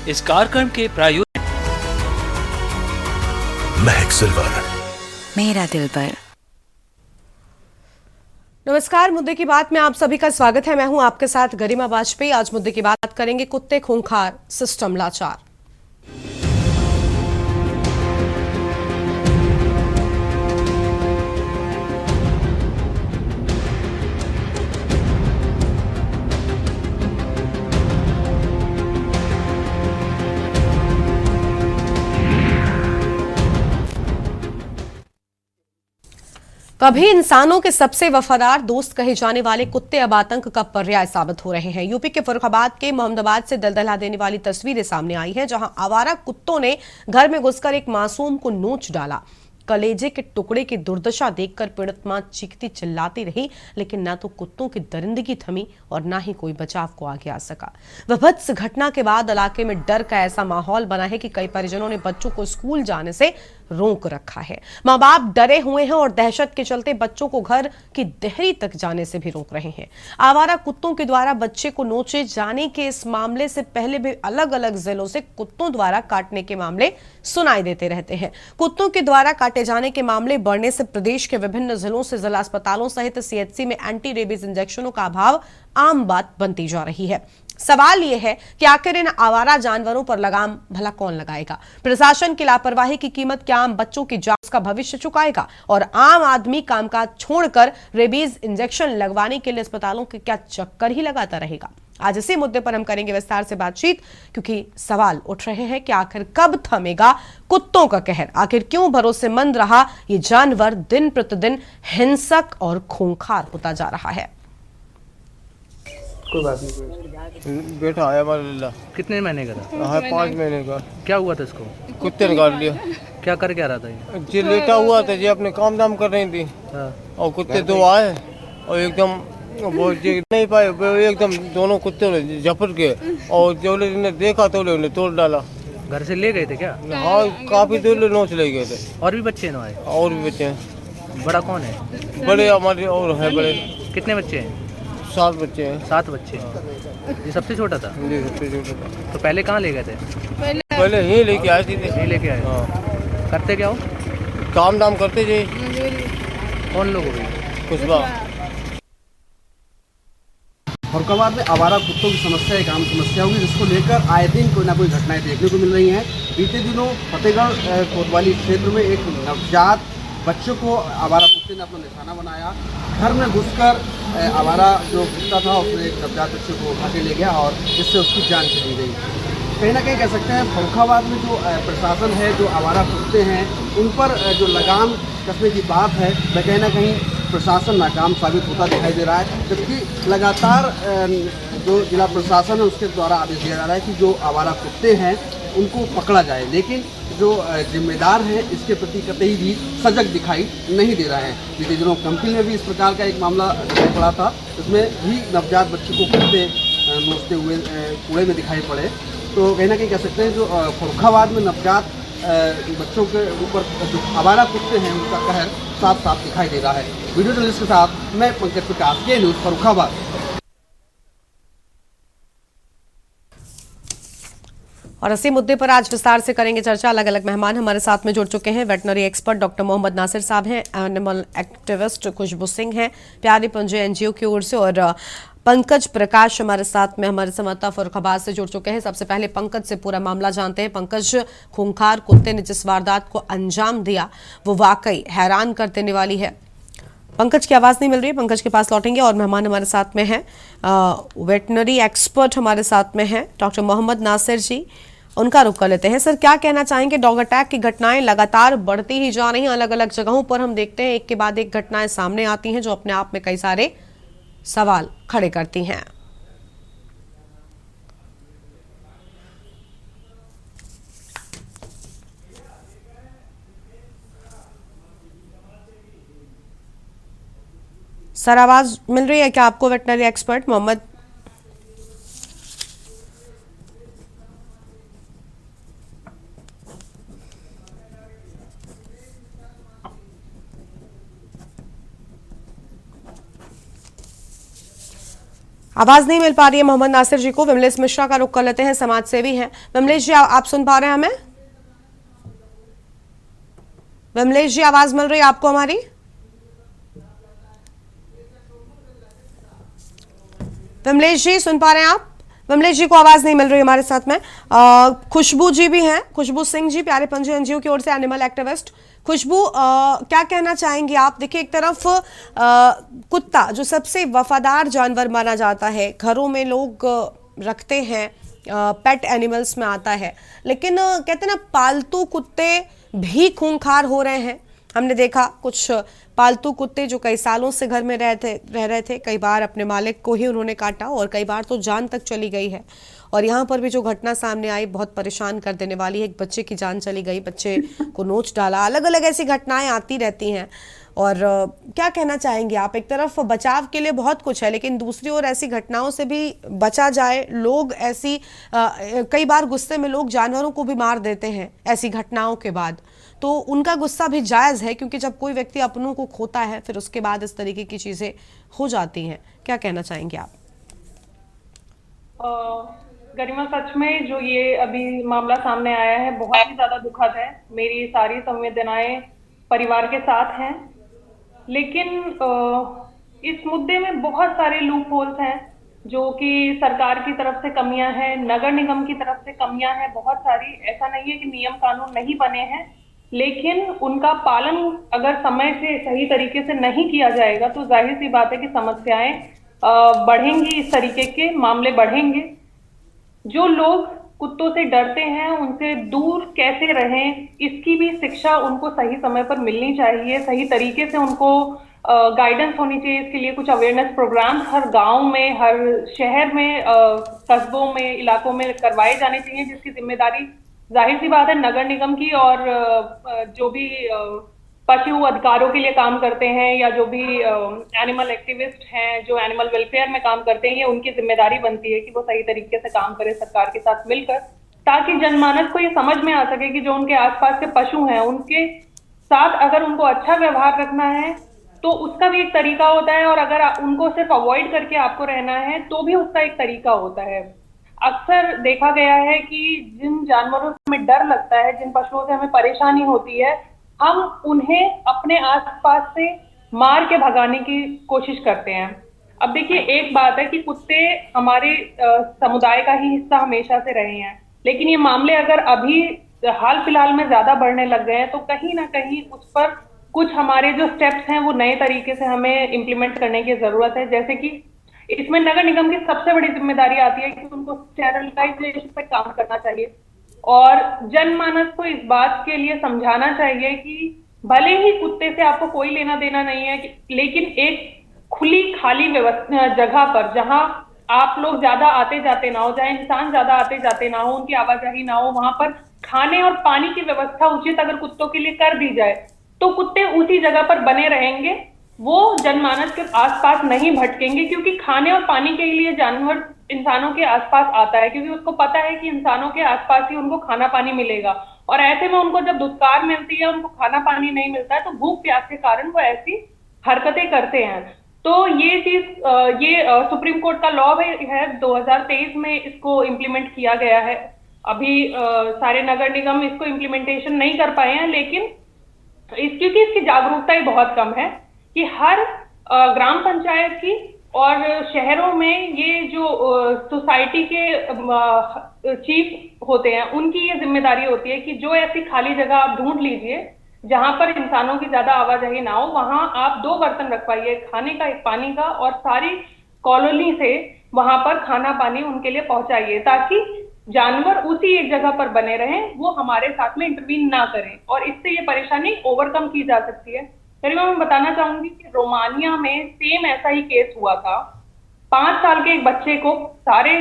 इस कार्यक्रम के प्रायोजक महक सिल्वर, मेरा दिल पर। नमस्कार, मुद्दे की बात में आप सभी का स्वागत है। मैं हूं आपके साथ गरिमा वाजपेयी। आज मुद्दे की बात करेंगे कुत्ते खूंखार, सिस्टम लाचार। कभी इंसानों के सबसे वफादार दोस्त कहे जाने वाले कुत्ते अब आतंक का पर्याय साबित हो रहे हैं। यूपी के फर्रुखाबाद के मोहम्मदाबाद से दलदला देने वाली तस्वीरें सामने आई हैं, जहां आवारा कुत्तों ने घर में घुसकर एक मासूम को नोच डाला। कलेजे के टुकड़े की दुर्दशा देखकर पीड़ित मां चीखती चिल्लाती रही, लेकिन ना तो कुत्तों की दरिंदगी थमी और ना ही कोई बचाव को आगे आ सका। विभत्स घटना के बाद इलाके में डर का ऐसा माहौल बना है कि कई परिजनों ने बच्चों को स्कूल जाने से रोक रखा है। मां बाप डरे हुए हैं और दहशत के चलते बच्चों को घर की देहरी तक जाने से भी रोक रहे हैं। आवारा कुत्तों के द्वारा बच्चे को नोचे जाने के इस मामले से पहले भी अलग अलग जिलों से कुत्तों द्वारा काटने के मामले सुनाई देते रहते हैं। कुत्तों के द्वारा काटे जाने के मामले बढ़ने से प्रदेश के विभिन्न जिलों से जिला अस्पतालों सहित सीएचसी में एंटी रेबीज इंजेक्शनों का अभाव आम बात बनती जा रही है। सवाल यह है कि आखिर इन आवारा जानवरों पर लगाम भला कौन लगाएगा? प्रशासन की लापरवाही की कीमत क्या आम बच्चों की जान का भविष्य चुकाएगा? और आम आदमी कामकाज छोड़कर रेबीज इंजेक्शन लगवाने के लिए अस्पतालों के क्या चक्कर ही लगाता रहेगा? आज इसी मुद्दे पर हम करेंगे विस्तार से बातचीत, क्योंकि सवाल उठ रहे हैं कि आखिर कब थमेगा कुत्तों का कहर? आखिर क्यों भरोसेमंद रहा ये जानवर दिन प्रतिदिन हिंसक और खूंखार होता जा रहा है? कोई बात नहीं। बेटा आया हमारा। कितने महीने का था? हाँ, 5 महीने का। क्या हुआ था इसको? कुत्ते ने काट लिया। क्या कर क्या रहा था ये? जी लेटा हुआ था जी, अपने काम दाम कर रही थी। हाँ। और कुत्ते 2 आए और एकदम वो जी नहीं पाए, वो एकदम दोनों कुत्ते ने झपट के और जो ने देखा तो उन्हें तोड़ डाला। घर से ले गए थे क्या? हाँ, काफी दूर नोच ले गए थे। और भी बच्चे हैं आए? और भी बच्चे हैं। बड़ा कौन है? बड़े हमारे और है बड़े। कितने बच्चे हैं? 7 बच्चे हैं। 7 बच्चे हैं। ये सबसे छोटा था? जी सबसे छोटा था। तो पहले कहाँ ले गए थे? पहले ही लेके आए थे। यही लेके आए? हाँ। करते क्या हो? काम दाम करते जी। कौन लोग हो गए? कुछ बात। फर्रुखाबाद में आवारा कुत्तों की समस्या एक आम समस्या होगी, जिसको लेकर आए दिन कोई ना कोई घटनाएं देखने को मिल रही हैं। बीते दिनों फतेहगढ़ कोतवाली क्षेत्र में एक नवजात बच्चों को आवारा कुत्ते ने अपना निशाना बनाया। घर में घुसकर आवारा जो कुत्ता था उसने एक नवजात बच्चे को उठा के ले गया और जिससे उसकी जान चली गई। कहीं ना कहीं कह सकते हैं फर्रुखाबाद में जो प्रशासन है, जो आवारा कुत्ते हैं, उन पर जो लगाम कसने की बात है, वह कहीं ना कहीं प्रशासन नाकाम साबित होता दिखाई दे रहा है। जबकि लगातार जो जिला प्रशासन है उसके द्वारा आदेश दिया जा रहा है कि जो आवारा कुत्ते हैं उनको पकड़ा जाए, लेकिन जो जिम्मेदार हैं इसके प्रति कतई भी सजग दिखाई नहीं दे रहे हैं। बीते दिनों कंपनी में भी इस प्रकार का एक मामला पड़ा था, उसमें भी नवजात बच्चे को कुत्ते नोचते हुए कूड़े में दिखाई पड़े। तो कहीं ना कहीं कह सकते हैं जो फर्रुखाबाद में नवजात बच्चों के ऊपर जो आवारा कुत्ते हैं उनका कहर साफ साफ दिखाई दे रहा है। वीडियो जर्नलिस्ट के साथ मैं पंकज प्रकाश, के न्यूज़ फर्रुखाबाद। और इसी मुद्दे पर आज विस्तार से करेंगे चर्चा। अलग अलग मेहमान हमारे साथ में जुड़ चुके हैं। Veterinary expert doctor Mohammad Nasir साहब हैं, एनिमल एक्टिविस्ट खुशबू सिंह हैं प्यारी पंजे एनजीओ की ओर से, और पंकज प्रकाश हमारे साथ में हमारे संवाददाता फर्रुखाबाद से जुड़ चुके हैं। सबसे पहले पंकज से पूरा मामला जानते हैं। पंकज, खूंखार कुत्ते ने जिस वारदात को अंजाम दिया वो वाकई हैरान कर देने वाली है। पंकज की आवाज़ नहीं मिल रही है, पंकज के पास लौटेंगे। और मेहमान हमारे साथ में हैं, वेटनरी एक्सपर्ट हमारे साथ में हैं डॉक्टर मोहम्मद नासिर जी, उनका रुख कर लेते हैं। सर, क्या कहना चाहेंगे? डॉग अटैक की घटनाएं लगातार बढ़ती ही जा रही हैं। अलग अलग जगहों पर हम देखते हैं एक के बाद एक घटनाएं सामने आती हैं जो अपने आप में कई सारे सवाल खड़े करती हैं। सर, आवाज मिल रही है क्या आपको वेटनरी एक्सपर्ट मोहम्मद? आवाज नहीं मिल पा रही है मोहम्मद नासिर जी को। विमलेश मिश्रा का रुख कर लेते हैं, समाज सेवी हैं। विमलेश जी, आप सुन पा रहे हैं हमें? विमलेश जी, आवाज मिल रही है आपको हमारी? विमलेश जी, सुन पा रहे हैं आप? विमलेश जी को आवाज नहीं मिल रही हमारे साथ में। खुशबू जी भी हैं, खुशबू सिंह जी, प्यारे पंजे एनजीओ की ओर से एनिमल एक्टिविस्ट। खुशबू, क्या कहना चाहेंगी आप? देखिए, एक तरफ कुत्ता जो सबसे वफादार जानवर माना जाता है, घरों में लोग रखते हैं, पेट एनिमल्स में आता है, लेकिन कहते हैं ना, पालतू कुत्ते भी खूंखार हो रहे हैं। हमने देखा कुछ पालतू कुत्ते जो कई सालों से घर में रह रहे थे, कई बार अपने मालिक को ही उन्होंने काटा और कई बार तो जान तक चली गई है। और यहाँ पर भी जो घटना सामने आई बहुत परेशान कर देने वाली है। एक बच्चे की जान चली गई, बच्चे को नोच डाला, अलग अलग ऐसी घटनाएं आती रहती हैं। और क्या कहना चाहेंगे आप? एक तरफ बचाव के लिए बहुत कुछ है, लेकिन दूसरी ओर ऐसी घटनाओं से भी बचा जाए। लोग ऐसी कई बार गुस्से में लोग जानवरों को भी मार देते हैं ऐसी घटनाओं के बाद, तो उनका गुस्सा भी जायज है, क्योंकि जब कोई व्यक्ति अपनों को खोता है फिर उसके बाद इस तरीके की चीजें हो जाती हैं। क्या कहना चाहेंगे आप? गरिमा, सच में जो ये अभी मामला सामने आया है बहुत ही ज्यादा दुखद है। मेरी सारी संवेदनाएं परिवार के साथ हैं, लेकिन इस मुद्दे में बहुत सारे लूप होल्स हैं, जो कि सरकार की तरफ से कमियां हैं, नगर निगम की तरफ से कमियां हैं बहुत सारी। ऐसा नहीं है कि नियम कानून नहीं बने हैं, लेकिन उनका पालन अगर समय से सही तरीके से नहीं किया जाएगा तो जाहिर सी बात है कि समस्याएं बढ़ेंगी, इस तरीके के मामले बढ़ेंगे। जो लोग कुत्तों से डरते हैं उनसे दूर कैसे रहें, इसकी भी शिक्षा उनको सही समय पर मिलनी चाहिए। सही तरीके से उनको गाइडेंस होनी चाहिए। इसके लिए कुछ अवेयरनेस प्रोग्राम हर गांव में, हर शहर में, कस्बों में, इलाकों में करवाए जाने चाहिए, जिसकी जिम्मेदारी जाहिर सी बात है नगर निगम की और जो भी पशु अधिकारों के लिए काम करते हैं या जो भी एनिमल एक्टिविस्ट हैं जो एनिमल वेलफेयर में काम करते हैं, ये उनकी जिम्मेदारी बनती है कि वो सही तरीके से काम करें सरकार के साथ मिलकर, ताकि जनमानस को ये समझ में आ सके कि जो उनके आसपास के पशु हैं उनके साथ अगर उनको अच्छा व्यवहार रखना है तो उसका भी एक तरीका होता है, और अगर उनको सिर्फ अवॉइड करके आपको रहना है तो भी उसका एक तरीका होता है। अक्सर देखा गया है कि जिन जानवरों से हमें डर लगता है, जिन पशुओं से हमें परेशानी होती है, हम उन्हें अपने आसपास से मार के भगाने की कोशिश करते हैं। अब देखिए, एक बात है कि कुत्ते हमारे समुदाय का ही हिस्सा हमेशा से रहे हैं, लेकिन ये मामले अगर अभी हाल फिलहाल में ज्यादा बढ़ने लग गए हैं तो कहीं ना कहीं उस पर कुछ हमारे जो स्टेप्स हैं वो नए तरीके से हमें इम्प्लीमेंट करने की जरूरत है। जैसे कि इसमें नगर निगम की सबसे बड़ी जिम्मेदारी आती है कि उनको स्टेरिलाइजेशन पे काम करना चाहिए और जनमानस को इस बात के लिए समझाना चाहिए कि भले ही कुत्ते से आपको कोई लेना देना नहीं है, लेकिन एक खुली खाली जगह पर जहां आप लोग ज्यादा आते जाते ना हो, जहां इंसान ज्यादा आते जाते ना हो, उनकी आवाजाही ना हो, वहां पर खाने और पानी की व्यवस्था उचित अगर कुत्तों के लिए कर दी जाए तो कुत्ते उसी जगह पर बने रहेंगे, वो जनमानस के आसपास नहीं भटकेंगे, क्योंकि खाने और पानी के लिए जानवर इंसानों के आसपास आता है, क्योंकि उसको पता है कि इंसानों के आसपास ही उनको खाना पानी मिलेगा। और ऐसे में उनको जब दुष्कार मिलती है, उनको खाना पानी नहीं मिलता है, तो भूख प्यास के कारण वो ऐसी हरकतें करते हैं। तो ये चीज ये सुप्रीम कोर्ट का लॉ है, 2023 में इसको इम्प्लीमेंट किया गया है। अभी सारे नगर निगम इसको इम्प्लीमेंटेशन नहीं कर पाए हैं, लेकिन क्योंकि इसकी जागरूकता ही बहुत कम है कि हर ग्राम पंचायत की और शहरों में ये जो सोसाइटी के चीफ होते हैं उनकी ये जिम्मेदारी होती है कि जो ऐसी खाली जगह आप ढूंढ लीजिए जहां पर इंसानों की ज्यादा आवाजाही ना हो, वहां आप 2 बर्तन रखवाइए, खाने का, एक पानी का, और सारी कॉलोनी से वहां पर खाना पानी उनके लिए पहुंचाइए, ताकि जानवर उसी एक जगह पर बने रहें, वो हमारे साथ में इंटरवीन ना करें, और इससे ये परेशानी ओवरकम की जा सकती है। करीबन मैं बताना चाहूंगी कि रोमानिया में सेम ऐसा ही केस हुआ था। 5 साल के एक बच्चे को सारे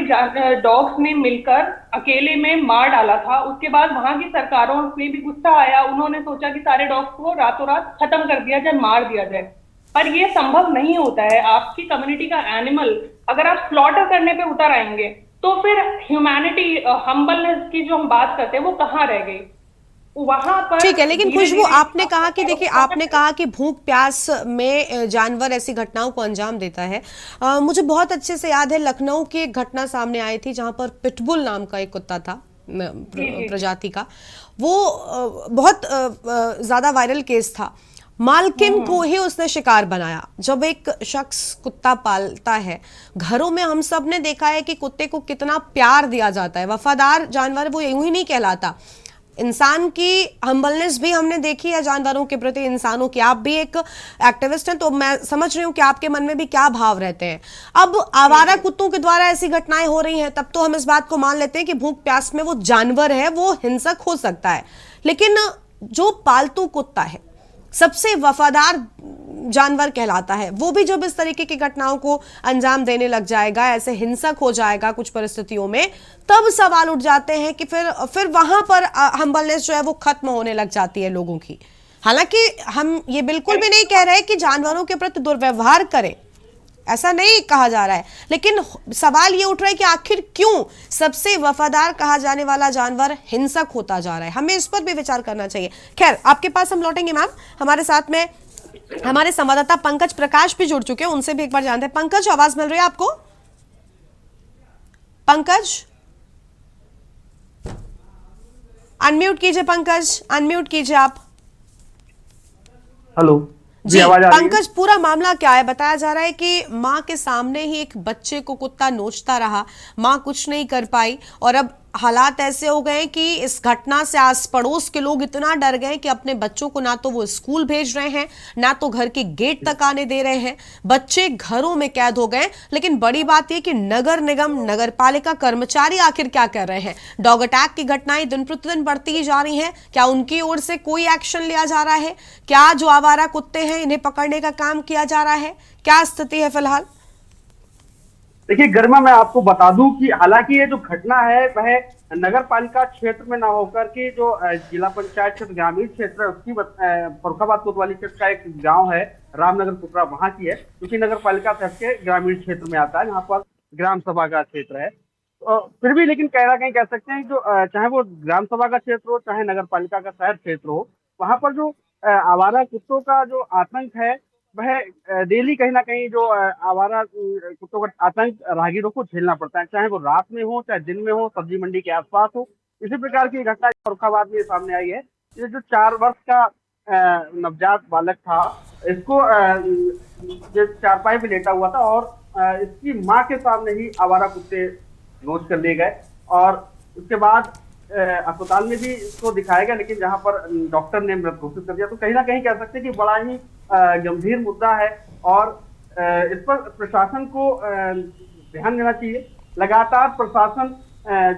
डॉग्स ने मिलकर अकेले में मार डाला था। उसके बाद वहां की सरकारों में भी गुस्सा आया, उन्होंने सोचा कि सारे डॉग्स को रातों रात खत्म कर दिया जाए, मार दिया जाए, पर यह संभव नहीं होता है। आपकी कम्युनिटी का एनिमल अगर आप स्लॉटर करने पे उतर आएंगे तो फिर ह्यूमैनिटी, हम्बलनेस की जो हम बात करते हैं वो कहाँ रह गई। वहां पर ठीक है, लेकिन धीरे-धीरे खुशबू, आपने कहा कि देखिए, आपने कहा कि भूख प्यास में जानवर ऐसी घटनाओं को अंजाम देता है। मुझे बहुत अच्छे से याद है, लखनऊ की एक घटना सामने आई थी जहां पर पिटबुल नाम का एक कुत्ता था प्रजाति का, वो बहुत ज्यादा वायरल केस था। मालकिन को ही उसने शिकार बनाया। जब एक शख्स कुत्ता पालता है, घरों में हम सब ने देखा है कि कुत्ते को कितना प्यार दिया जाता है। वफादार जानवर वो यूं ही नहीं कहलाता। इंसान की हम्बलनेस भी हमने देखी है जानवरों के प्रति, इंसानों की। आप भी एक एक्टिविस्ट हैं, तो मैं समझ रही हूँ कि आपके मन में भी क्या भाव रहते हैं। अब आवारा कुत्तों के द्वारा ऐसी घटनाएं हो रही हैं, तब तो हम इस बात को मान लेते हैं कि भूख प्यास में वो जानवर है, वो हिंसक हो सकता है। लेकिन जो पालतू कुत्ता है, सबसे वफादार जानवर कहलाता है, वो भी जब इस तरीके की घटनाओं को अंजाम देने लग जाएगा, ऐसे हिंसक हो जाएगा कुछ परिस्थितियों में, तब सवाल उठ जाते हैं कि फिर वहां पर हम्बलनेस जो है वो खत्म होने लग जाती है लोगों की। हालांकि हम ये बिल्कुल भी नहीं कह रहे कि जानवरों के प्रति दुर्व्यवहार करें, ऐसा नहीं कहा जा रहा है, लेकिन सवाल ये उठ रहा है कि आखिर क्यों सबसे वफादार कहा जाने वाला जानवर हिंसक होता जा रहा है। हमें इस पर भी विचार करना चाहिए। खैर, आपके पास हम लौटेंगे मैम। हमारे साथ में हमारे संवाददाता पंकज प्रकाश भी जुड़ चुके हैं, उनसे भी एक बार जानते हैं। पंकज, आवाज मिल रही है आपको? पंकज, अनम्यूट कीजिए। पंकज, अनम्यूट कीजिए आप। हेलो जी, आवाज आ रही है? पंकज, पूरा मामला क्या है? बताया जा रहा है कि माँ के सामने ही एक बच्चे को कुत्ता नोचता रहा, माँ कुछ नहीं कर पाई, और अब हालात ऐसे हो गए कि इस घटना से आस पड़ोस के लोग इतना डर गए कि अपने बच्चों को ना तो वो स्कूल भेज रहे हैं, ना तो घर के गेट तक आने दे रहे हैं। बच्चे घरों में कैद हो गए। लेकिन बड़ी बात यह कि नगर निगम, नगर पालिका कर्मचारी आखिर क्या कर रहे हैं? डॉग अटैक की घटनाएं दिन प्रतिदिन बढ़ती ही जा रही हैं। क्या उनकी ओर से कोई एक्शन लिया जा रहा है? क्या जो आवारा कुत्ते हैं इन्हें पकड़ने का काम किया जा रहा है? क्या स्थिति है फिलहाल? देखिए गरिमा, मैं आपको बता दूं कि हालांकि ये जो घटना है वह नगर पालिका क्षेत्र में ना होकर के जो जिला पंचायत क्षेत्र, ग्रामीण क्षेत्र है, उसकी फर्रुखाबाद कोतवाली क्षेत्र का एक गांव है रामनगर कुतरा, वहां की है, क्योंकि नगर पालिका से हटके ग्रामीण क्षेत्र में आता है, यहाँ पर ग्राम सभा का क्षेत्र है। फिर भी लेकिन कहीं ना कहीं कह सकते हैं जो चाहे वो ग्राम सभा का क्षेत्र हो, चाहे नगर पालिका का शहर क्षेत्र हो, वहां पर जो आवारा कुत्तों का जो आतंक है वह डेली कहीं ना कहीं जो आवारा कुत्तों का आतंक राहगीरों को झेलना पड़ता है, चाहे वो रात में हो, चाहे दिन में हो, सब्जी मंडी के आसपास हो। इसी प्रकार की घटना फर्रुखाबाद में सामने आई है। ये जो 4 वर्ष का नवजात बालक था, इसको जो चारपाई पे लेटा हुआ था और इसकी माँ के सामने ही आवारा कुत्ते नोच कर ले गए, और उसके बाद अस्पताल में भी इसको दिखाया गया, लेकिन जहां पर डॉक्टर ने मृत घोषित कर दिया। तो कहीं ना कहीं कह सकते हैं कि बड़ा ही गंभीर मुद्दा है, और इस पर प्रशासन को ध्यान देना चाहिए। लगातार प्रशासन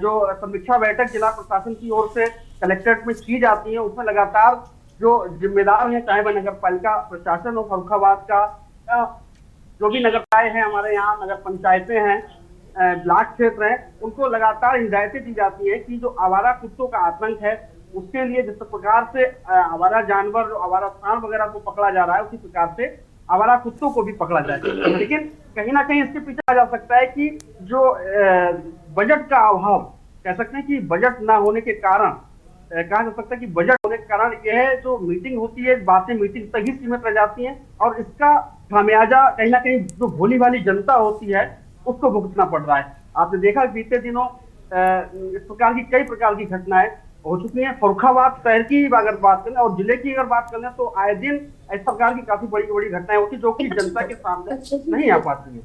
जो समीक्षा बैठक जिला प्रशासन की ओर से कलेक्ट्रेट में की जाती है, उसमें लगातार जो जिम्मेदार हैं, चाहे वह नगर पालिका प्रशासन और फर्रुखाबाद का जो भी नगर पालिकाएं हैं, हमारे यहाँ नगर पंचायतें हैं, ब्लॉक क्षेत्र है, उनको लगातार हिदायतें दी जाती है कि जो आवारा कुत्तों का आतंक है उसके लिए जिस प्रकार से आवारा जानवर, आवारा सांड वगैरह को पकड़ा जा रहा है, उसी प्रकार से आवारा कुत्तों को भी पकड़ा जाए। लेकिन कहीं ना कहीं इसके पीछे आ जा सकता है कि जो बजट का अभाव, कह सकते हैं कि बजट ना होने के कारण, कहा जा सकता है कि बजट होने के कारण यह है, जो मीटिंग होती है, बातें मीटिंग तक ही सीमित रह जाती हैं, और इसका खामियाजा कहीं ना कहीं जो भोली भाली जनता होती है उसको भुगतना पड़ रहा है। आपने देखा बीते दिनों इस प्रकार की कई प्रकार की घटनाएं हो चुकी हैं। फर्रुखाबाद शहर की अगर बात करें और जिले की अगर बात करें तो आए दिन इस प्रकार की काफी बड़ी बड़ी घटनाएं होती जो कि जनता के सामने नहीं आ पाती है।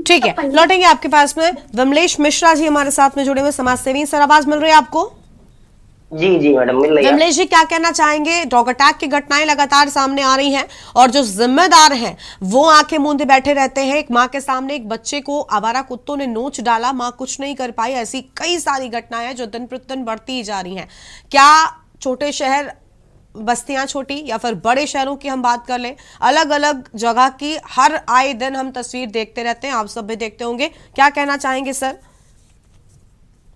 ठीक है, लौटेंगे आपके पास में। विमलेश मिश्रा जी हमारे साथ में जुड़े हुए समाज सेवी। सर, आवाज मिल रही है आपको? जी जी मैडम, मिल रही है। विमलेश जी, क्या कहना चाहेंगे? डॉग अटैक की घटनाएं लगातार सामने आ रही हैं और जो जिम्मेदार हैं वो आंखें मूंदे बैठे रहते हैं। एक माँ के सामने एक बच्चे को आवारा कुत्तों ने नोच डाला, माँ कुछ नहीं कर पाई। ऐसी कई सारी घटनाएं हैं जो दिन प्रतिदिन बढ़ती ही जा रही हैं। क्या छोटे शहर, बस्तियां छोटी या फिर बड़े शहरों की हम बात कर लें, अलग अलग जगह की हर आए दिन हम तस्वीर देखते रहते हैं, आप सब भी देखते होंगे। क्या कहना चाहेंगे सर?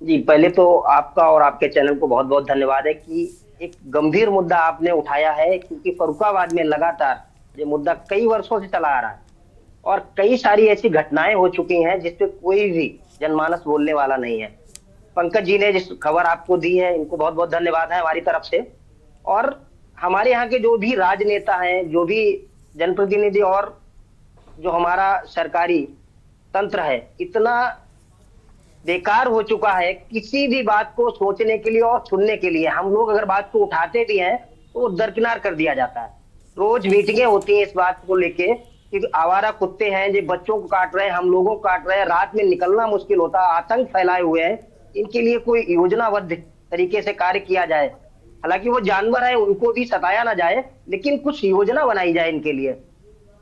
जी, पहले तो आपका और आपके चैनल को बहुत बहुत धन्यवाद है कि एक गंभीर मुद्दा आपने उठाया है, क्योंकि फर्रुखाबाद में लगातार ये मुद्दा कई वर्षों से चला आ रहा है और कई सारी ऐसी घटनाएं हो चुकी हैं जिसपे कोई भी जनमानस बोलने वाला नहीं है। पंकज जी ने जिस खबर आपको दी है, इनको बहुत बहुत धन्यवाद है हमारी तरफ से। और हमारे यहाँ के जो भी राजनेता हैं, जो भी जनप्रतिनिधि और जो हमारा सरकारी तंत्र है, इतना बेकार हो चुका है किसी भी बात को सोचने के लिए और सुनने के लिए। हम लोग अगर बात को उठाते भी हैं तो वो दरकिनार कर दिया जाता है। रोज मीटिंगें होती हैं इस बात को लेके कि आवारा कुत्ते हैं जो बच्चों को काट रहे हैं, हम लोगों को काट रहे हैं, रात में निकलना मुश्किल होता है, आतंक फैलाए हुए हैं। इनके लिए कोई योजनाबद्ध तरीके से कार्य किया जाए। हालांकि वो जानवर है, उनको भी सताया ना जाए, लेकिन कुछ योजना बनाई जाए इनके लिए।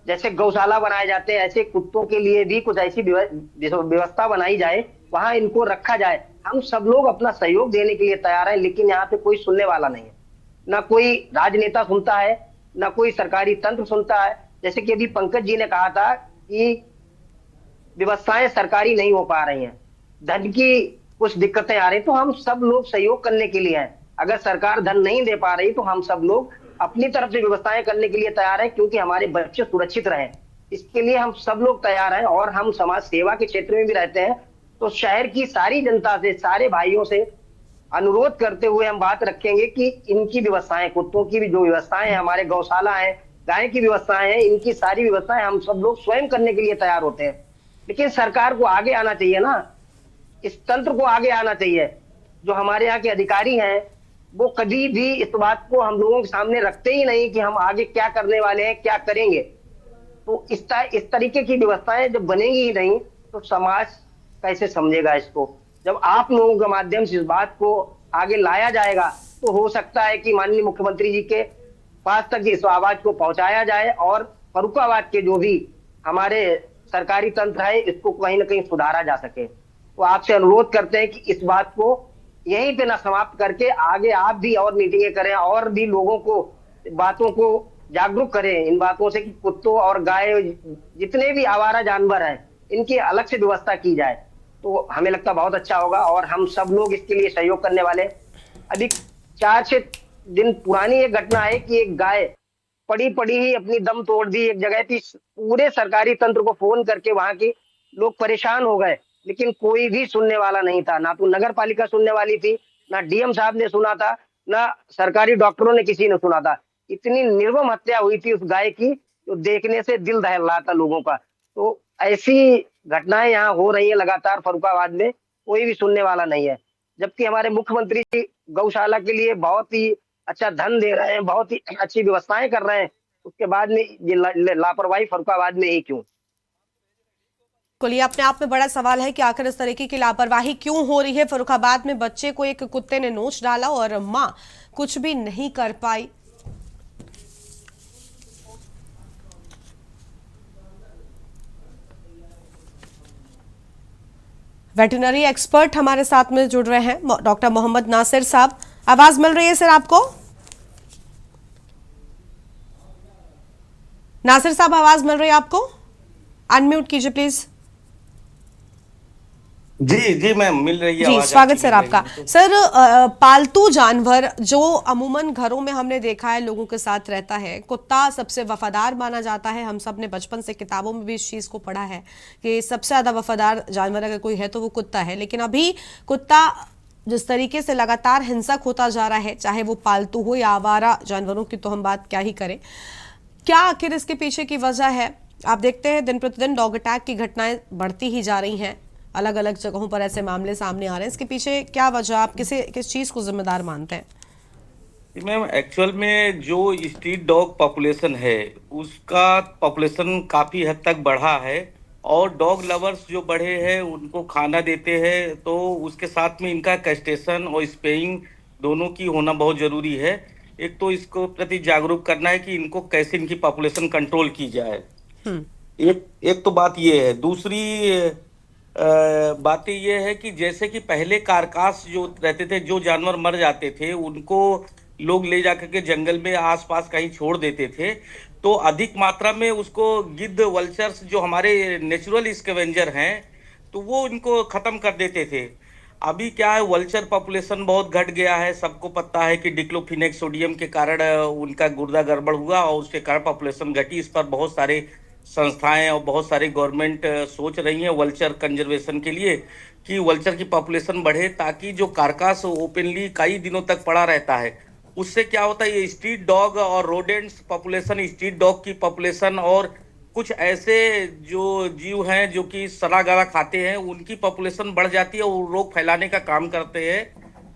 जैसे गौशाला बनाए जाते हैं, ऐसे कुत्तों के लिए भी कुछ ऐसी व्यवस्था बनाई जाए, वहां इनको रखा जाए। हम सब लोग अपना सहयोग देने के लिए तैयार हैं, लेकिन यहाँ पे कोई सुनने वाला नहीं है। ना कोई राजनेता सुनता है, ना कोई सरकारी तंत्र सुनता है। जैसे कि अभी पंकज जी ने कहा था कि व्यवस्थाएं सरकारी नहीं हो पा रही हैं, धन की कुछ दिक्कतें आ रही, तो हम सब लोग सहयोग करने के लिए हैं। अगर सरकार धन नहीं दे पा रही तो हम सब लोग अपनी तरफ से व्यवस्थाएं करने के लिए तैयार हैं, क्योंकि हमारे बच्चे सुरक्षित रहें, इसके लिए हम सब लोग तैयार हैं। और हम समाज सेवा के क्षेत्र में भी रहते हैं, तो शहर की सारी जनता से, सारे भाइयों से अनुरोध करते हुए हम बात रखेंगे कि इनकी व्यवस्थाएं, कुत्तों की भी जो व्यवस्थाएं हैं, हमारे गौशाला है, गाय की व्यवस्थाएं हैं, इनकी सारी व्यवस्थाएं हम सब लोग स्वयं करने के लिए तैयार होते हैं। लेकिन सरकार को आगे आना चाहिए ना, इस तंत्र को आगे आना चाहिए। जो हमारे यहाँ के अधिकारी हैं वो कभी भी इस बात को हम लोगों के सामने रखते ही नहीं कि हम आगे क्या करने वाले हैं, क्या करेंगे। तो इस तरीके की व्यवस्थाएं जब बनेगी ही नहीं तो समाज कैसे समझेगा इसको। जब आप लोगों के माध्यम से इस बात को आगे लाया जाएगा तो हो सकता है कि माननीय मुख्यमंत्री जी के पास तक इस आवाज को पहुंचाया जाए और फर्रुखाबाद के जो भी हमारे सरकारी तंत्र है इसको कहीं ना कहीं सुधारा जा सके। तो आपसे अनुरोध करते हैं कि इस बात को यहीं पे ना समाप्त करके आगे आप भी और मीटिंगें करें और भी लोगों को बातों को जागरूक करें इन बातों से कि कुत्तों और गाय जितने भी आवारा जानवर हैं इनकी अलग से व्यवस्था की जाए, तो हमें लगता बहुत अच्छा होगा और हम सब लोग इसके लिए सहयोग करने वाले। अभी 4-6 दिन पुरानी एक घटना है कि एक गाय पड़ी ही अपनी दम तोड़ दी एक जगह थी। पूरे सरकारी तंत्र को फोन करके वहां के लोग परेशान हो गए, लेकिन कोई भी सुनने वाला नहीं था। ना तो नगर पालिका सुनने वाली थी, ना डीएम साहब ने सुना था, ना सरकारी डॉक्टरों ने किसी ने सुना था। इतनी निर्मम हत्या हुई थी उस गाय की, जो देखने से दिल दहल रहा था लोगों का। तो ऐसी घटनाएं यहाँ हो रही है लगातार फर्रुखाबाद में, कोई भी सुनने वाला नहीं है। जबकि हमारे मुख्यमंत्री जी गौशाला के लिए बहुत ही अच्छा धन दे रहे हैं, बहुत ही अच्छी व्यवस्थाएं कर रहे हैं, उसके बाद में ये लापरवाही फर्रुखाबाद में ही क्यों? ये अपने आप में बड़ा सवाल है कि आखिर इस तरीके की लापरवाही क्यों हो रही है। फर्रुखाबाद में बच्चे को एक कुत्ते ने नोच डाला और मां कुछ भी नहीं कर पाई। वेटरनरी एक्सपर्ट हमारे साथ में जुड़ रहे हैं, डॉक्टर मोहम्मद नासिर साहब। आवाज मिल रही है सर आपको? नासिर साहब आवाज मिल रही है आपको? अनम्यूट कीजिए प्लीज। जी मैम मिल रही है। जी स्वागत सर आपका। सर पालतू जानवर जो अमूमन घरों में हमने देखा है लोगों के साथ रहता है, कुत्ता सबसे वफादार माना जाता है। हम सब ने बचपन से किताबों में भी इस चीज को पढ़ा है कि सबसे ज्यादा वफादार जानवर अगर कोई है तो वो कुत्ता है। लेकिन अभी कुत्ता जिस तरीके से लगातार हिंसक होता जा रहा है, चाहे वो पालतू हो या आवारा जानवरों की तो हम बात क्या ही करें, क्या आखिर इसके पीछे की वजह है? आप देखते हैं दिन प्रतिदिन डॉग अटैक की घटनाएं बढ़ती ही जा रही हैं, अलग अलग जगहों पर ऐसे मामले सामने आ रहे हैं। इसके पीछे क्या वजह, आप किस चीज को जिम्मेदार मानते हैं? मैम एक्चुअल में जो स्ट्रीट डॉग पॉपुलेशन है उसका पॉपुलेशन काफी हद तक बढ़ा है और डॉग लवर्स जो बढ़े हैं उनको खाना देते हैं, तो उसके साथ में इनका कैस्ट्रेशन और स्पेइंग दोनों की होना बहुत जरूरी है। एक तो इसको प्रति जागरूक करना है कि इनको कैसे इनकी पॉपुलेशन कंट्रोल की जाए। एक तो बात ये है। दूसरी बातें ये है कि जैसे कि पहले कारकास जो रहते थे, जो जानवर मर जाते थे उनको लोग ले जाकर के जंगल में आसपास कहीं छोड़ देते थे, तो अधिक मात्रा में उसको गिद्ध वल्चर्स जो हमारे नेचुरल स्कैवेंजर हैं तो वो इनको खत्म कर देते थे। अभी क्या है, वल्चर पॉपुलेशन बहुत घट गया है। सबको पता है कि डिक्लोफिनेक सोडियम के कारण उनका गुर्दा गड़बड़ हुआ और उसके कारण पॉपुलेशन घटी। इस पर बहुत सारे संस्थाएं और बहुत सारी गवर्नमेंट सोच रही हैं वल्चर कंजर्वेशन के लिए कि वल्चर की पॉपुलेशन बढ़े, ताकि जो कार्कास ओपनली कई दिनों तक पड़ा रहता है उससे क्या होता है, ये स्ट्रीट डॉग और रोडेंट्स पॉपुलेशन, स्ट्रीट डॉग की पॉपुलेशन और कुछ ऐसे जो जीव हैं जो कि सड़ा गला खाते हैं उनकी पॉपुलेशन बढ़ जाती है और रोग फैलाने का काम करते हैं।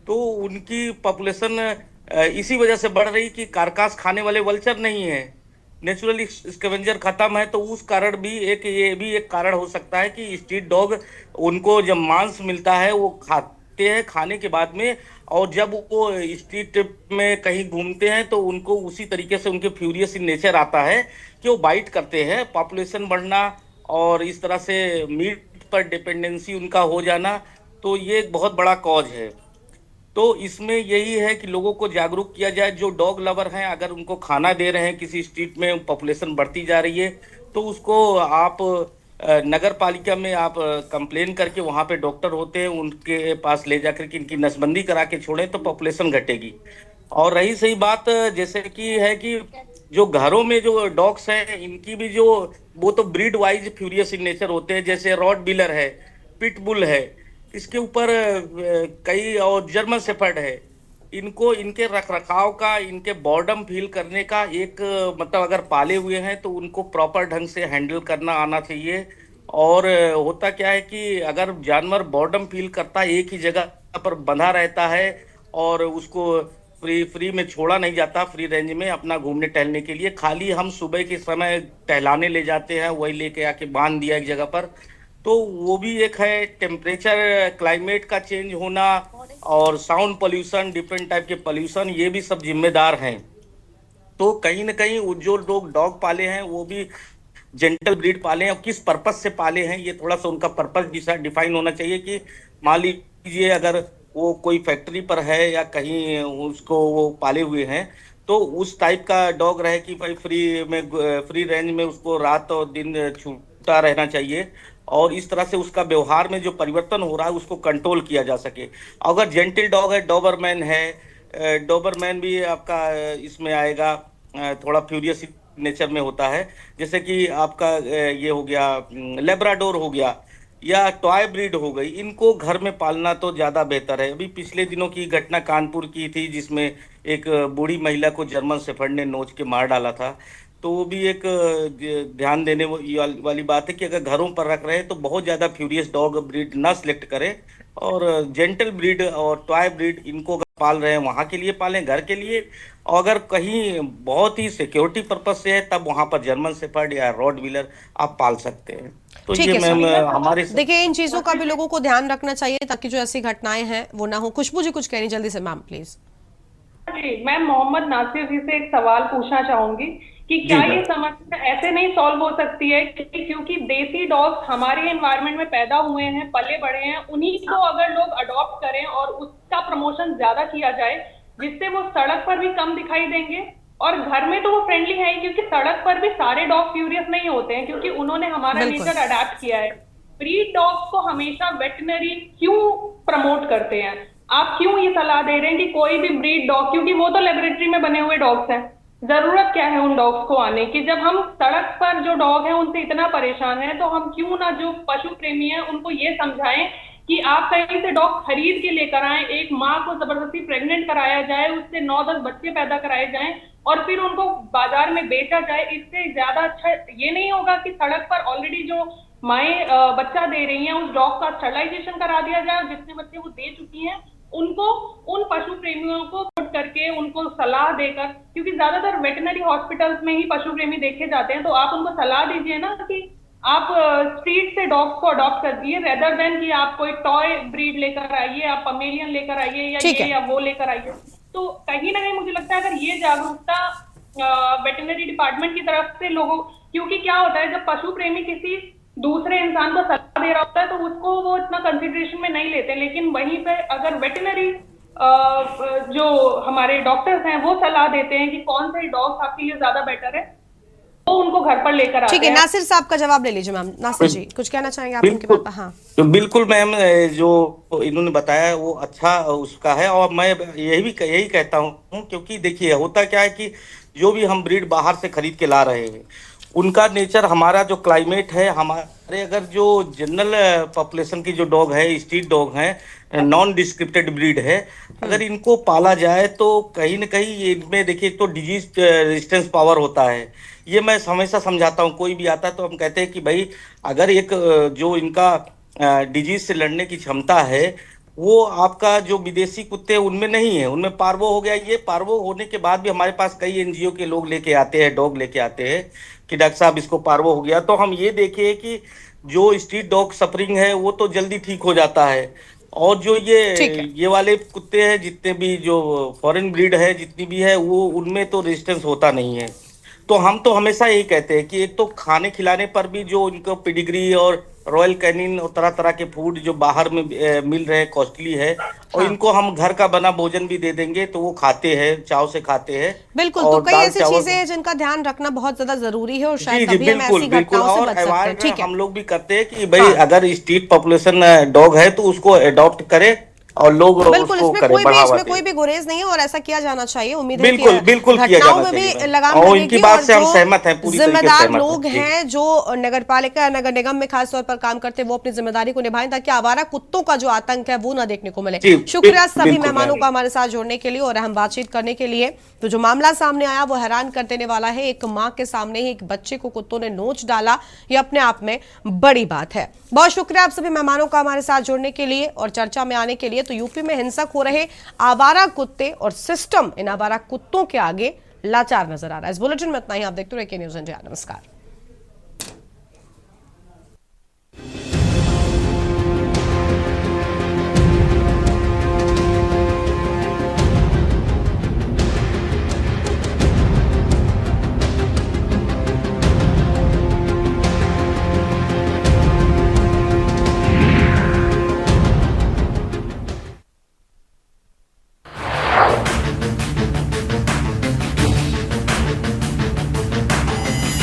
तो उनकी पॉपुलेशन इसी वजह से बढ़ रही कि कार्कास खाने वाले वल्चर नहीं है, नेचुरली स्कैवेंजर खत्म है। तो उस कारण भी ये भी एक कारण हो सकता है कि स्ट्रीट डॉग उनको जब मांस मिलता है वो खाते हैं खाने के बाद में, और जब वो स्ट्रीट में कहीं घूमते हैं तो उनको उसी तरीके से उनके फ्यूरियस इन नेचर आता है कि वो बाइट करते हैं। पॉपुलेशन बढ़ना और इस तरह से मीट पर डिपेंडेंसी उनका हो जाना, तो ये एक बहुत बड़ा कॉज है। तो इसमें यही है कि लोगों को जागरूक किया जाए, जो डॉग लवर हैं अगर उनको खाना दे रहे हैं किसी स्ट्रीट में, पॉपुलेशन बढ़ती जा रही है तो उसको आप नगर पालिका में आप कंप्लेन करके, वहाँ पे डॉक्टर होते हैं उनके पास ले जाकर के इनकी नसबंदी करा के छोड़ें तो पॉपुलेशन घटेगी। और रही सही बात जैसे कि है कि जो घरों में जो डॉग्स हैं इनकी भी जो वो तो breed wise furious in nature होते हैं, जैसे रॉटविलर है, पिटबुल है, इसके ऊपर कई और जर्मन शेफर्ड है, इनको इनके रख रखाव का, इनके बॉर्डम फील करने का एक मतलब अगर पाले हुए हैं तो उनको प्रॉपर ढंग से हैंडल करना आना चाहिए। और होता क्या है कि अगर जानवर बॉर्डम फील करता है, एक ही जगह पर बंधा रहता है और उसको फ्री में छोड़ा नहीं जाता, फ्री रेंज में अपना घूमने टहलने के लिए, खाली हम सुबह के समय टहलाने ले जाते हैं, वही लेके आके बांध दिया एक जगह पर, तो वो भी एक है। टेम्परेचर क्लाइमेट का चेंज होना और साउंड पोल्यूशन, डिफरेंट टाइप के पोल्यूशन, ये भी सब जिम्मेदार हैं। तो कहीं ना कहीं वो जो लोग डॉग पाले हैं वो भी जेंटल ब्रीड पाले हैं, और किस पर्पस से पाले हैं ये थोड़ा सा उनका पर्पस डिफाइन होना चाहिए। कि मान लीजिए अगर वो कोई फैक्ट्री पर है या कहीं उसको वो पाले हुए हैं तो उस टाइप का डॉग रहे कि भाई फ्री रेंज में उसको रात और दिन छूटा रहना चाहिए, और इस तरह से उसका व्यवहार में जो परिवर्तन हो रहा है उसको कंट्रोल किया जा सके। अगर जेंटल डॉग है, डॉबरमैन है, डॉबरमैन भी आपका इसमें आएगा, थोड़ा फ्यूरियस नेचर में होता है, जैसे कि आपका ये हो गया लेब्राडोर हो गया या टॉय ब्रीड हो गई, इनको घर में पालना तो ज़्यादा बेहतर है। अभी पिछले दिनों की घटना कानपुर की थी जिसमें एक बूढ़ी महिला को जर्मन शेफर्ड ने नोच के मार डाला था, तो वो भी एक ध्यान देने वाली बात है कि अगर घरों पर रख रहे हैं तो बहुत ज़्यादा फ्यूरियस डॉग ब्रीड ना सिलेक्ट करें, और जेंटल ब्रीड और टॉय ब्रीड इनको अगर पाल रहे हैं वहाँ के लिए पालें, घर के लिए। और अगर कहीं बहुत ही सिक्योरिटी पर्पज से है तब वहाँ पर जर्मन शेफर्ड या रॉटविलर आप पाल सकते हैं। तो ठीक ये है मैम सर, हमारे देखिए इन चीजों का भी लोगों को ध्यान रखना चाहिए ताकि जो ऐसी घटनाएं हैं वो ना हो। खुशबू जी कुछ कह रही जल्दी से मैम प्लीज। जी, मैं मोहम्मद नासिर जी से एक सवाल पूछना चाहूंगी कि क्या ये समस्या ऐसे नहीं सॉल्व हो सकती है क्योंकि देसी डॉग्स हमारे एनवायरनमेंट में पैदा हुए हैं, पले बड़े हैं, उन्हीं को अगर लोग अडॉप्ट करें और उसका प्रमोशन ज्यादा किया जाए जिससे वो सड़क पर भी कम दिखाई देंगे, और घर में तो वो फ्रेंडली है ही क्योंकि सड़क पर भी सारे डॉग फ्यूरियस नहीं होते हैं क्योंकि उन्होंने हमारा नेचर अडेप्ट किया है। ब्रीड डॉग्स को हमेशा वेटनरी क्यों प्रमोट करते हैं? आप क्यों ये सलाह दे रहे हैं कि कोई भी ब्रीड डॉग, क्योंकि वो तो लेबोरेटरी में बने हुए डॉग्स हैं, जरूरत क्या है उन डॉग्स को आने की? जब हम सड़क पर जो डॉग हैं उनसे इतना परेशान हैं तो हम क्यों ना जो पशु प्रेमी हैं उनको ये समझाएं कि आप कहीं से डॉग खरीद के लेकर आएं, एक माँ को जबरदस्ती प्रेग्नेंट कराया जाए, उससे 9-10 बच्चे पैदा कराए जाएं और फिर उनको बाजार में बेचा जाए। इससे ज्यादा अच्छा ये नहीं होगा कि सड़क पर ऑलरेडी जो माएँ बच्चा दे रही हैं उस डॉग का स्टरलाइजेशन करा दिया जाए, और जितने बच्चे वो दे चुकी हैं उनको, उन पशु प्रेमियों को वोट करके उनको सलाह देकर, क्योंकि ज्यादातर वेटनरी हॉस्पिटल्स में ही पशु प्रेमी देखे जाते हैं, तो आप उनको सलाह दीजिए ना कि आप स्ट्रीट से डॉग्स को अडॉप्ट कर दिए रेदर देन कि आप कोई टॉय ब्रीड लेकर आइए, आप पमेलियन लेकर आइए या ये या वो लेकर आइए। तो कहीं ना कहीं मुझे लगता है अगर ये जागरूकता वेटनरी डिपार्टमेंट की तरफ से लोगों, क्योंकि क्या होता है जब पशु प्रेमी किसी दूसरे इंसान को सलाह दे रहा होता है तो उसको वो इतना कंसिडरेशन में नहीं लेते, लेकिन वहीं पे अगर वेटनरी जो हमारे डॉक्टर्स हैं वो सलाह देते हैं कि कौन से डॉग्स आपके लिए ज्यादा बेटर है, वो उनको घर पर लेकर आते हैं। ठीक है, नासिर साहब का जवाब ले लीजिए। मैम नासिर जी कुछ कहना चाहेंगे आप उनके बात? हाँ तो बिल्कुल मैम, जो इन्होंने बताया वो अच्छा उसका है, और मैं यही कहता हूँ क्योंकि देखिए होता क्या है कि जो भी हम ब्रीड बाहर से खरीद के ला रहे हैं उनका नेचर, हमारा जो क्लाइमेट है, हमारे अगर जो जनरल पॉपुलेशन की जो डॉग है, स्ट्रीट डॉग है, नॉन डिस्क्रिप्टेड ब्रीड है, अगर इनको पाला जाए तो कहीं ना कहीं इनमें देखिए तो डिजीज रेजिस्टेंस पावर होता है। ये मैं हमेशा समझाता हूँ, कोई भी आता है तो हम कहते हैं कि भाई अगर एक जो इनका डिजीज से लड़ने की क्षमता है वो आपका जो विदेशी कुत्ते हैं उनमें नहीं है, उनमें पार्वो हो गया। ये पार्वो होने के बाद भी हमारे पास कई एनजीओ के लोग लेके आते हैं, डॉग लेके आते हैं कि डॉक्टर साहब इसको पार्वो हो गया, तो हम ये देखे कि जो स्ट्रीट डॉग सफरिंग है वो तो जल्दी ठीक हो जाता है। और जो ये वाले कुत्ते हैं जितने भी जो फॉरेन ब्रीड है जितनी भी है वो उनमें तो रेजिस्टेंस होता नहीं है। तो हम तो हमेशा यही कहते हैं कि एक तो खाने खिलाने पर भी जो इनको पेडिग्री और रॉयल कैनिन और तरह तरह के फूड जो बाहर में मिल रहे हैं कॉस्टली है, और इनको हम घर का बना भोजन भी दे देंगे तो वो खाते हैं, चाव से खाते हैं। बिल्कुल, तो कई ऐसी चीजें हैं जिनका ध्यान रखना बहुत ज्यादा जरूरी है और शायद तभी हम ऐसी घटनाओं से बच सकते हैं। ठीक है, हम लोग भी करते हैं कि भाई अगर स्ट्रीट पॉपुलेशन डॉग है तो उसको अडॉप्ट करे और लोग बिल्कुल, इसमें कोई भी गुरेज नहीं है और ऐसा किया जाना चाहिए। उम्मीद है कि बिल्कुल घटनाओं में भी लगाम लगेगी। इनकी बात से हम सहमत हैं, पूरी तरीके से जिम्मेदार लोग हैं जो नगर पालिका, नगर निगम में खास तौर पर काम करते हैं, वो अपनी जिम्मेदारी को निभाएं ताकि आवारा कुत्तों का जो आतंक है वो ना देखने को मिले। शुक्रिया सभी मेहमानों का हमारे साथ जुड़ने के लिए और अहम बातचीत करने के लिए। तो जो मामला सामने आया वो हैरान कर देने वाला है। एक माँ के सामने ही एक बच्चे को कुत्तों ने नोच डाला, ये अपने आप में बड़ी बात है। बहुत शुक्रिया आप सभी मेहमानों का हमारे साथ जुड़ने के लिए और चर्चा में आने के लिए। तो यूपी में हिंसक हो रहे आवारा कुत्ते और सिस्टम इन आवारा कुत्तों के आगे लाचार नजर आ रहा है। इस बुलेटिन में इतना ही। आप देखते रहिए के न्यूज़ इंडिया। नमस्कार।